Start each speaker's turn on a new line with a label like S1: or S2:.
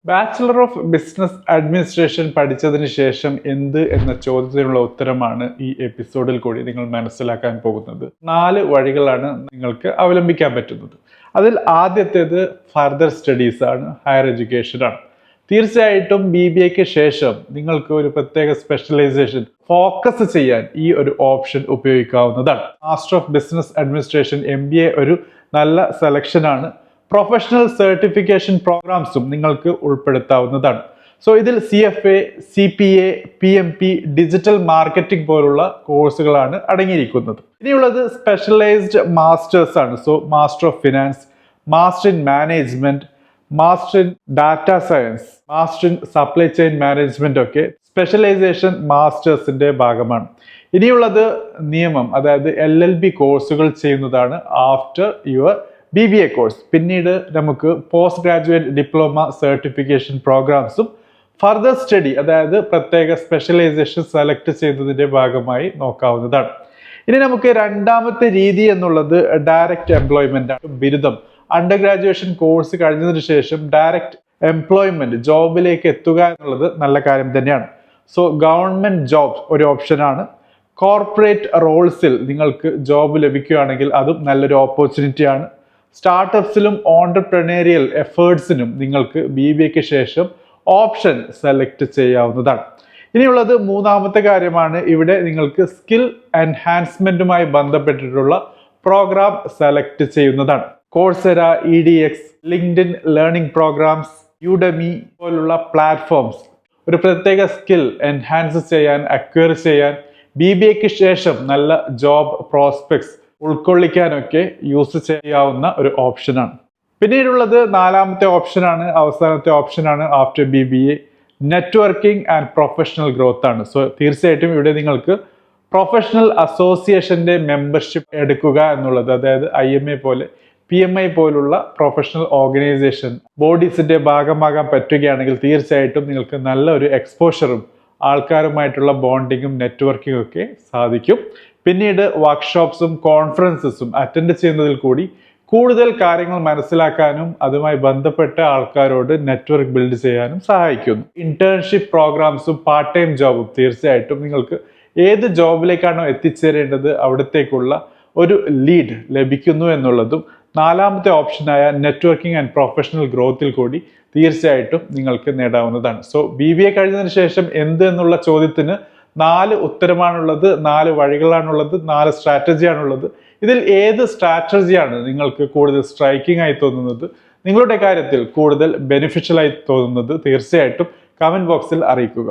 S1: Bachelor of business administration പഠിച്ചതിന് ശേഷം എന്ത് എന്ന ചോദ്യത്തിനുള്ള ഉത്തരമാണ് ഈ എപ്പിസോഡിൽ കൂടി നിങ്ങൾ മനസ്സിലാക്കാൻ പോകുന്നത്. 4 വഴികളാണ് നിങ്ങൾക്ക് അവലംബിക്കാൻ പറ്റുന്നത്. അതിൽ ആദ്യത്തേത് ഫർദർ സ്റ്റഡീസ് ആണ്, ഹയർ എഡ്യൂക്കേഷൻ ആണ്. തീർച്ചയായിട്ടും BBAക്ക് ശേഷം നിങ്ങൾക്ക് ഒരു പ്രത്യേക സ്പെഷ്യലൈസേഷൻ ഫോക്കസ് ചെയ്യാൻ ഈ ഒരു ഓപ്ഷൻ ഉപയോഗിക്കാവുന്നതാണ്. Master of business administration MBA ഒരു നല്ല സെലക്ഷൻ ആണ്. പ്രൊഫഷണൽ സർട്ടിഫിക്കേഷൻ പ്രോഗ്രാംസും നിങ്ങൾക്ക് ഉൾപ്പെടുത്താവുന്നതാണ്. സോ ഇതിൽ CFA, CPA, PMP, digital marketing പോലുള്ള കോഴ്സുകളാണ് അടങ്ങിയിരിക്കുന്നത്. ഇനിയുള്ളത് സ്പെഷ്യലൈസ്ഡ് മാസ്റ്റേഴ്സ് ആണ്. So master of finance, master in management, master in data science, master in supply chain management ഒക്കെ സ്പെഷ്യലൈസേഷൻ മാസ്റ്റേഴ്സിന്റെ ഭാഗമാണ്. ഇനിയുള്ളത് നിയമം, അതായത് LLB കോഴ്സുകൾ ചെയ്യുന്നതാണ് ആഫ്റ്റർ യുവർ BBA കോഴ്സ്. പിന്നീട് നമുക്ക് പോസ്റ്റ് ഗ്രാജുവേറ്റ് ഡിപ്ലോമ സർട്ടിഫിക്കേഷൻ പ്രോഗ്രാംസും ഫർദർ സ്റ്റഡി, അതായത് പ്രത്യേക സ്പെഷ്യലൈസേഷൻ സെലക്ട് ചെയ്യുന്നതിന്റെ ഭാഗമായി നോക്കാവുന്നതാണ്. ഇനി നമുക്ക് രണ്ടാമത്തെ രീതി എന്നുള്ളത് ഡയറക്റ്റ് എംപ്ലോയ്മെന്റ് ആണ്. ബിരുദം, അണ്ടർ ഗ്രാജുവേഷൻ കോഴ്സ് കഴിഞ്ഞതിന് ശേഷം ഡയറക്റ്റ് എംപ്ലോയ്മെന്റ്, ജോബിലേക്ക് എത്തുക എന്നുള്ളത് നല്ല കാര്യം തന്നെയാണ്. സോ ഗവൺമെന്റ് ജോബ് ഒരു ഓപ്ഷനാണ്. കോർപ്പറേറ്റ് റോൾസിൽ നിങ്ങൾക്ക് ജോബ് ലഭിക്കുകയാണെങ്കിൽ അതും നല്ലൊരു ഓപ്പർച്യൂണിറ്റി ആണ്. സ്റ്റാർട്ടപ്സിലും ഓൺടർപ്രണേറിയൽ എഫേർട്സിനും നിങ്ങൾക്ക് BBAക്ക് ശേഷം ഓപ്ഷൻ സെലക്ട് ചെയ്യാവുന്നതാണ്. ഇനിയുള്ളത് മൂന്നാമത്തെ കാര്യമാണ്. ഇവിടെ നിങ്ങൾക്ക് സ്കിൽ എൻഹാൻസ്മെന്റുമായി ബന്ധപ്പെട്ടിട്ടുള്ള പ്രോഗ്രാം സെലക്ട് ചെയ്യുന്നതാണ്. Coursera, EDX, LinkedIn learning programs, Udemy പോലുള്ള പ്ലാറ്റ്ഫോംസ് ഒരു പ്രത്യേക സ്കിൽ എൻഹാൻസ് ചെയ്യാൻ, അക്വയർ ചെയ്യാൻ, BBAക്ക് ശേഷം നല്ല ജോബ് പ്രോസ്പെക്ട്സ് ഉൾക്കൊള്ളിക്കാനൊക്കെ യൂസ് ചെയ്യാവുന്ന ഒരു ഓപ്ഷനാണ്. പിന്നീടുള്ളത് നാലാമത്തെ ഓപ്ഷനാണ്, അവസാനത്തെ ഓപ്ഷനാണ് after BBA, networking and professional growth ആണ്. സോ തീർച്ചയായിട്ടും ഇവിടെ നിങ്ങൾക്ക് പ്രൊഫഷണൽ അസോസിയേഷന്റെ മെമ്പർഷിപ്പ് എടുക്കുക എന്നുള്ളത്, അതായത് IMA പോലെ, PMI പോലുള്ള പ്രൊഫഷണൽ ഓർഗനൈസേഷൻ ബോഡീസിന്റെ ഭാഗമാകാൻ പറ്റുകയാണെങ്കിൽ തീർച്ചയായിട്ടും നിങ്ങൾക്ക് നല്ലൊരു എക്സ്പോഷറും ആൾക്കാരുമായിട്ടുള്ള ബോണ്ടിങ്ങും നെറ്റ്വർക്കിംഗും ഒക്കെ സാധിക്കും. പിന്നീട് വർക്ക്ഷോപ്സും കോൺഫറൻസസും അറ്റൻഡ് ചെയ്യുന്നതിൽ കൂടി കൂടുതൽ കാര്യങ്ങൾ മനസ്സിലാക്കാനും അതുമായി ബന്ധപ്പെട്ട ആൾക്കാരോട് നെറ്റ്വർക്ക് ബിൽഡ് ചെയ്യാനും സഹായിക്കുന്നു. ഇന്റേൺഷിപ്പ് പ്രോഗ്രാംസും പാർട്ട് ടൈം ജോബും തീർച്ചയായിട്ടും നിങ്ങൾക്ക് ഏത് ജോബിലേക്കാണോ എത്തിച്ചേരേണ്ടത് അവിടത്തേക്കുള്ള ഒരു ലീഡ് ലഭിക്കുന്നു എന്നുള്ളതും നാലാമത്തെ ഓപ്ഷനായ നെറ്റ്വർക്കിംഗ് ആൻഡ് പ്രൊഫഷണൽ ഗ്രോത്തിൽ കൂടി തീർച്ചയായിട്ടും നിങ്ങൾക്ക് നേടാവുന്നതാണ്. സോ BBA കഴിഞ്ഞതിന് ശേഷം എന്ത് എന്നുള്ള ചോദ്യത്തിന് 4 ഉത്തരമാണുള്ളത്, 4 വഴികളാണുള്ളത്, 4 സ്ട്രാറ്റജിയാണുള്ളത്. ഇതിൽ ഏത് സ്ട്രാറ്റജിയാണ് നിങ്ങൾക്ക് കൂടുതൽ സ്ട്രൈക്കിംഗ് ആയി തോന്നുന്നത്, നിങ്ങളുടെ കാര്യത്തിൽ കൂടുതൽ ബെനിഫിഷ്യൽ ആയി തോന്നുന്നത് തീർച്ചയായിട്ടും കമന്റ് ബോക്സിൽ അറിയിക്കുക.